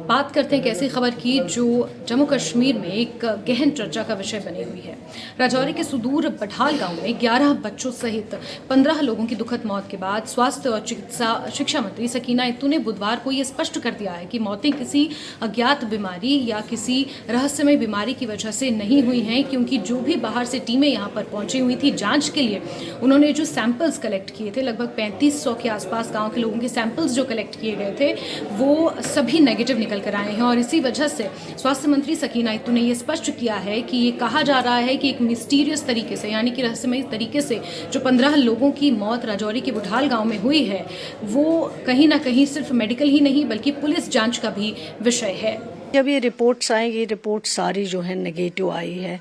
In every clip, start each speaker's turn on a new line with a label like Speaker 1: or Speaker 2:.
Speaker 1: बात करते हैं एक ऐसी खबर की जो जम्मू कश्मीर में एक गहन चर्चा का विषय बनी हुई है। राजौरी के सुदूर बठाल गांव में 11 बच्चों सहित 15 लोगों की दुखद मौत के बाद स्वास्थ्य और चिकित्सा शिक्षा मंत्री सकीना इत्तू ने बुधवार को ये स्पष्ट कर दिया है कि मौतें किसी अज्ञात बीमारी या किसी रहस्यमय बीमारी की वजह से नहीं हुई हैं, क्योंकि जो भी बाहर से टीमें यहाँ पर पहुंची हुई थी जांच के लिए, उन्होंने जो सैंपल्स कलेक्ट किए थे, लगभग 3500 के आसपास गाँव के लोगों के सैंपल्स जो कलेक्ट किए गए थे वो सभी नेगेटिव निकल कर आए हैं। और इसी वजह से स्वास्थ्य मंत्री सकीना इत्तू ने यह स्पष्ट किया है कि ये कहा जा रहा है कि एक मिस्टीरियस तरीके से, यानी कि रहस्यमय तरीके से जो 15 लोगों की मौत राजौरी के बुठाल गांव में हुई है, वो कहीं ना कहीं सिर्फ मेडिकल ही नहीं बल्कि पुलिस जांच का भी विषय है।
Speaker 2: जब ये रिपोर्ट्स आए, ये रिपोर्ट सारी जो है नेगेटिव आई है।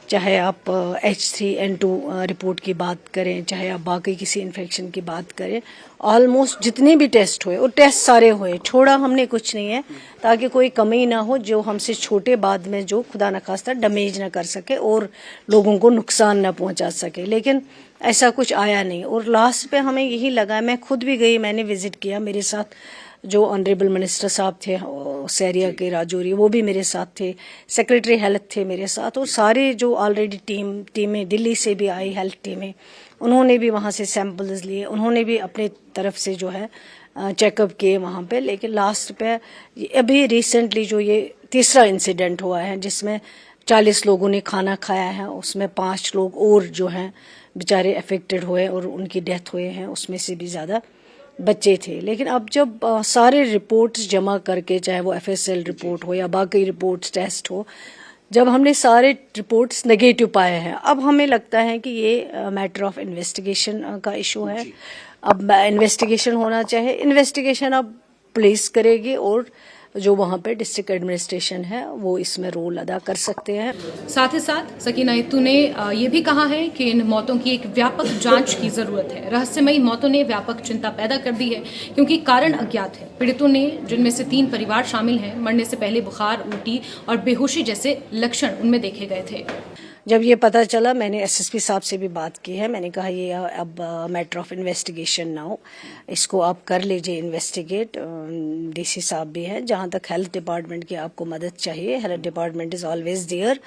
Speaker 2: चाहे आप H3N2 रिपोर्ट की बात करें, चाहे आप बाकी किसी इन्फेक्शन की बात करें, ऑलमोस्ट जितने भी टेस्ट हुए वो टेस्ट सारे हुए, छोड़ा हमने कुछ नहीं है, ताकि कोई कमी ना हो जो हमसे छोटे बाद में जो खुदा न खास्ता डैमेज ना कर सके और लोगों को नुकसान ना पहुंचा सके। लेकिन ऐसा कुछ आया नहीं। और लास्ट पे हमें यही लगा, मैं खुद भी गई, मैंने विजिट किया, मेरे साथ जो ऑनरेबल मिनिस्टर साहब थे सैरिया के राजौरी, वो भी मेरे साथ थे, सेक्रेटरी हेल्थ थे मेरे साथ, और सारे जो ऑलरेडी टीमें दिल्ली से भी आई हेल्थ टीमें, उन्होंने भी वहाँ से सैंपल्स लिए, उन्होंने भी अपने तरफ से जो है चेकअप किए वहाँ पे। लेकिन लास्ट पे अभी रिसेंटली जो ये तीसरा इंसिडेंट हुआ है जिसमें 40 लोगों ने खाना खाया है, उसमें 5 लोग और जो हैं बेचारे अफेक्टेड हुए और उनकी डेथ हुए हैं, उसमें से भी ज़्यादा बच्चे थे। लेकिन अब जब सारे रिपोर्ट्स जमा करके, चाहे वो FSL रिपोर्ट हो या बाकी रिपोर्ट्स टेस्ट हो, जब हमने सारे रिपोर्ट्स नेगेटिव पाए हैं, अब हमें लगता है कि ये मैटर ऑफ इन्वेस्टिगेशन का इशू है। अब इन्वेस्टिगेशन होना चाहिए, इन्वेस्टिगेशन अब पुलिस करेगी और जो वहाँ पे डिस्ट्रिक्ट एडमिनिस्ट्रेशन है वो इसमें रोल अदा कर सकते हैं।
Speaker 1: साथ ही साथ सकीना इत्तू ने ये भी कहा है कि इन मौतों की एक व्यापक जांच की जरूरत है। रहस्यमयी मौतों ने व्यापक चिंता पैदा कर दी है क्योंकि कारण अज्ञात है। पीड़ितों ने, जिनमें से 3 परिवार शामिल हैं, मरने से पहले बुखार, उल्टी और बेहोशी जैसे लक्षण उनमें देखे गए थे।
Speaker 2: जब ये पता चला, मैंने SSP साहब से भी बात की है, मैंने कहा ये अब मैटर ऑफ इन्वेस्टिगेशन ना हो, इसको आप कर लीजिए इन्वेस्टिगेट। DC साहब भी हैं, जहाँ तक हेल्थ डिपार्टमेंट की आपको मदद चाहिए, health department is always there.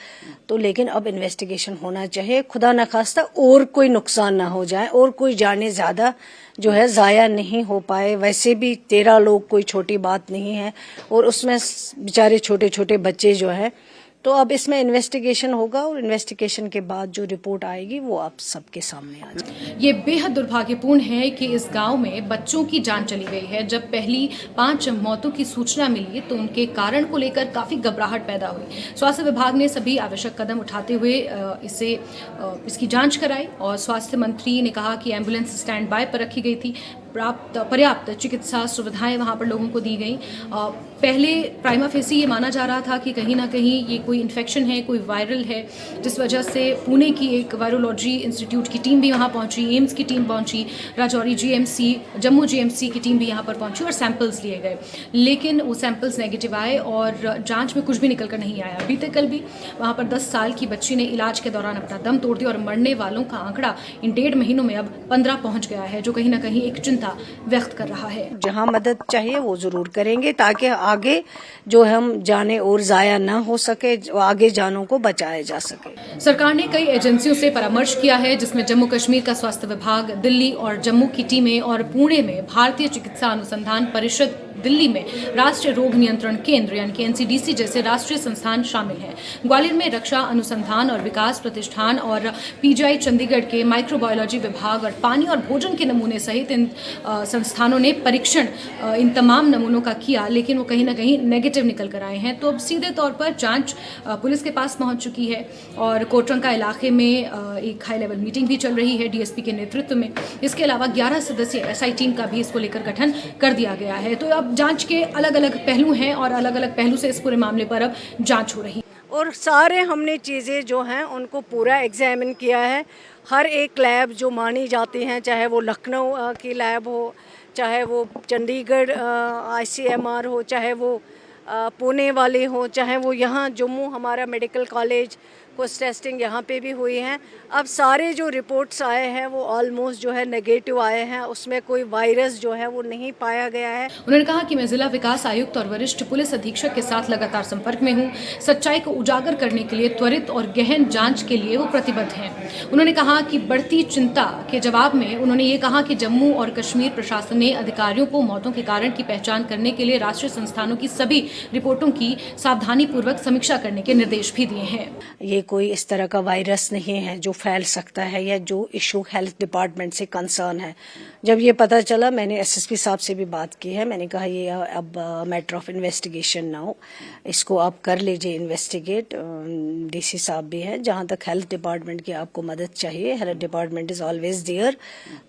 Speaker 2: तो लेकिन अब इन्वेस्टिगेशन होना चाहिए, खुदा न खास्ता और कोई नुकसान ना हो जाए और कोई जाने ज़्यादा जो है ज़ाया नहीं हो पाए। वैसे भी 13 लोग कोई छोटी बात नहीं है, और उसमें बेचारे छोटे छोटे बच्चे जो हैं। तो अब इसमें इन्वेस्टिगेशन होगा और इन्वेस्टिगेशन के बाद जो रिपोर्ट आएगी वो आप सबके सामने आ जाएगी।
Speaker 1: ये बेहद दुर्भाग्यपूर्ण है कि इस गांव में बच्चों की जान चली गई है। जब पहली 5 मौतों की सूचना मिली तो उनके कारण को लेकर काफ़ी घबराहट पैदा हुई। स्वास्थ्य विभाग ने सभी आवश्यक कदम उठाते हुए इसकी जांच कराई और स्वास्थ्य मंत्री ने कहा कि एम्बुलेंस स्टैंड बाय पर रखी गई थी, पर्याप्त चिकित्सा सुविधाएं वहां पर लोगों को दी गई। पहले प्राइमा फेसी ये माना जा रहा था कि कहीं ना कहीं ये कोई इन्फेक्शन है, कोई वायरल है, जिस वजह से पुणे की एक वायरोलॉजी इंस्टीट्यूट की टीम भी वहां पहुंची, एम्स की टीम पहुंची, राजौरी GMC, जम्मू GMC की टीम भी यहां पर पहुंची और सैंपल्स लिए गए। लेकिन वो सैंपल्स नेगेटिव आए और जांच में कुछ भी निकल कर नहीं आया। बीते कल भी वहां पर 10 साल की बच्ची ने इलाज के दौरान अपना दम तोड़ दिया और मरने वालों का आंकड़ा इन 1.5 महीनों में अब 15 पहुंच गया है, जो कहीं ना कहीं एक चिंता व्यक्त कर रहा है।
Speaker 2: जहां मदद चाहिए वो जरूर करेंगे, ताकि आगे जो हम जाने और जाया ना हो सके, आगे जानों को बचाया जा सके।
Speaker 1: सरकार ने कई एजेंसियों से परामर्श किया है, जिसमें जम्मू कश्मीर का स्वास्थ्य विभाग, दिल्ली और जम्मू की टीमें और पुणे में भारतीय चिकित्सा अनुसंधान परिषद, दिल्ली में राष्ट्रीय रोग नियंत्रण केंद्र यानी कि NCDC जैसे राष्ट्रीय संस्थान शामिल हैं। ग्वालियर में रक्षा अनुसंधान और विकास प्रतिष्ठान और PGI चंडीगढ़ के माइक्रोबायोलॉजी विभाग और पानी और भोजन के नमूने सहित इन संस्थानों ने परीक्षण इन तमाम नमूनों का किया, लेकिन वो कहीं ना कहीं नेगेटिव निकल कर आए हैं। तो अब सीधे तौर पर जांच पुलिस के पास पहुंच चुकी है और कोटरंगा इलाके में एक हाई लेवल मीटिंग भी चल रही है DSP के नेतृत्व में। इसके अलावा 11 सदस्यीय SI टीम का भी इसको लेकर गठन कर दिया गया है। तो अब जांच के अलग अलग पहलू हैं और अलग अलग पहलू से इस पूरे मामले पर अब जांच हो रही है।
Speaker 2: और सारे हमने चीज़ें जो हैं उनको पूरा एग्जामिन किया है। हर एक लैब जो मानी जाती हैं, चाहे वो लखनऊ की लैब हो, चाहे वो चंडीगढ़ ICMR हो, चाहे वो पुणे वाले हो, चाहे वो यहाँ जम्मू हमारा मेडिकल कॉलेज ग्लूकोज टेस्टिंग यहाँ पे भी हुई है। अब सारे जो रिपोर्ट्स आए हैं वो ऑलमोस्ट जो है नेगेटिव आए हैं, उसमें कोई वायरस जो है वो नहीं पाया गया है।
Speaker 1: उन्होंने कहा कि मैं जिला विकास आयुक्त और वरिष्ठ पुलिस अधीक्षक के साथ लगातार संपर्क में हूं। सच्चाई को उजागर करने के लिए त्वरित और गहन जांच के लिए वो प्रतिबद्ध हैं। उन्होंने कहा कि बढ़ती चिंता के जवाब में उन्होंने ये कहा कि जम्मू और कश्मीर प्रशासन ने अधिकारियों को मौतों के कारण की पहचान करने के लिए राष्ट्रीय संस्थानों की सभी रिपोर्टों की सावधानीपूर्वक समीक्षा करने के निर्देश भी दिए हैं।
Speaker 2: ये कोई इस तरह का वायरस नहीं है जो फैल सकता है या जो इशू हेल्थ डिपार्टमेंट से कंसर्न है। जब ये पता चला, मैंने एसएसपी साहब से भी बात की है। मैंने कहा ये अब मैटर ऑफ इन्वेस्टिगेशन नाउ, इसको आप कर लीजिए इन्वेस्टिगेट। डीसी साहब भी हैं, जहाँ तक हेल्थ डिपार्टमेंट की आपको मदद चाहिए, health department is always there.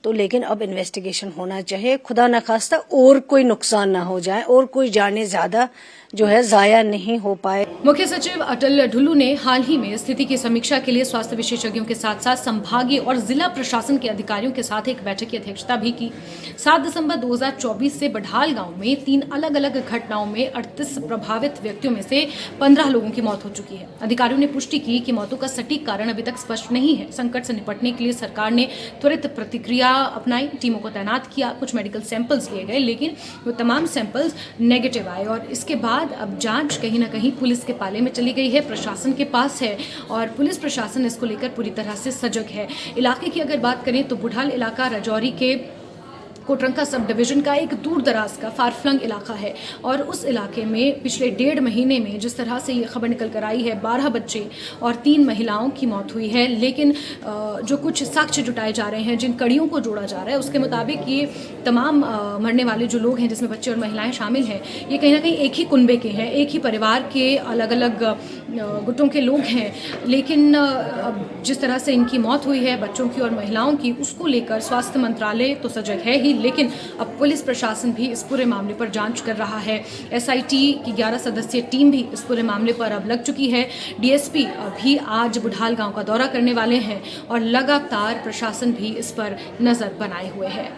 Speaker 2: तो लेकिन अब इन्वेस्टिगेशन होना चाहिए, खुदा न खास्ता और कोई नुकसान ना हो जाए और कोई जाने ज्यादा जो है जाया नहीं हो पाए।
Speaker 1: मुख्य सचिव अटल ढुल्लू ने हाल ही में स्थिति की समीक्षा के लिए स्वास्थ्य विशेषज्ञों के साथ साथ संभागीय और जिला प्रशासन के अधिकारियों के साथ एक बैठक की अध्यक्षता भी की। 7 दिसंबर 2024 से बढाल गांव में 3 अलग अलग घटनाओं में 38 प्रभावित व्यक्तियों में से 15 लोगों की मौत हो चुकी है। अधिकारियों ने पुष्टि की कि मौतों का सटीक कारण अभी तक स्पष्ट नहीं है। संकट से निपटने के लिए सरकार ने त्वरित प्रतिक्रिया अपनाई, टीमों को तैनात किया, कुछ मेडिकल सैंपल्स लिए गए, लेकिन वो तमाम सैंपल्स नेगेटिव आए और इसके बाद अब जांच कहीं ना कहीं पुलिस के पाले में चली गई है, प्रशासन के पास है और पुलिस प्रशासन इसको लेकर पूरी तरह से सजग है। इलाके की अगर बात करें तो बुढ़ाल इलाका राजौरी के कोटरंका सब डिवीजन का एक दूर दराज का फारफ्लंग इलाका है और उस इलाके में पिछले 1.5 महीने में जिस तरह से ये खबर निकल कर आई है, 12 बच्चे और 3 महिलाओं की मौत हुई है। लेकिन जो कुछ साक्ष्य जुटाए जा रहे हैं, जिन कड़ियों को जोड़ा जा रहा है, उसके मुताबिक ये तमाम मरने वाले जो लोग हैं, जिसमें बच्चे और महिलाएं शामिल हैं, ये कहीं ना कहीं एक ही कुनबे के हैं, एक ही परिवार के अलग अलग गुटों के लोग हैं। लेकिन अब जिस तरह से इनकी मौत हुई है, बच्चों की और महिलाओं की, उसको लेकर स्वास्थ्य मंत्रालय तो सजग है ही, लेकिन अब पुलिस प्रशासन भी इस पूरे मामले पर जांच कर रहा है। एसआईटी की 11 सदस्यीय टीम भी इस पूरे मामले पर अब लग चुकी है। डीएसपी भी आज बुढ़ाल गांव का दौरा करने वाले हैं और लगातार प्रशासन भी इस पर नजर बनाए हुए है।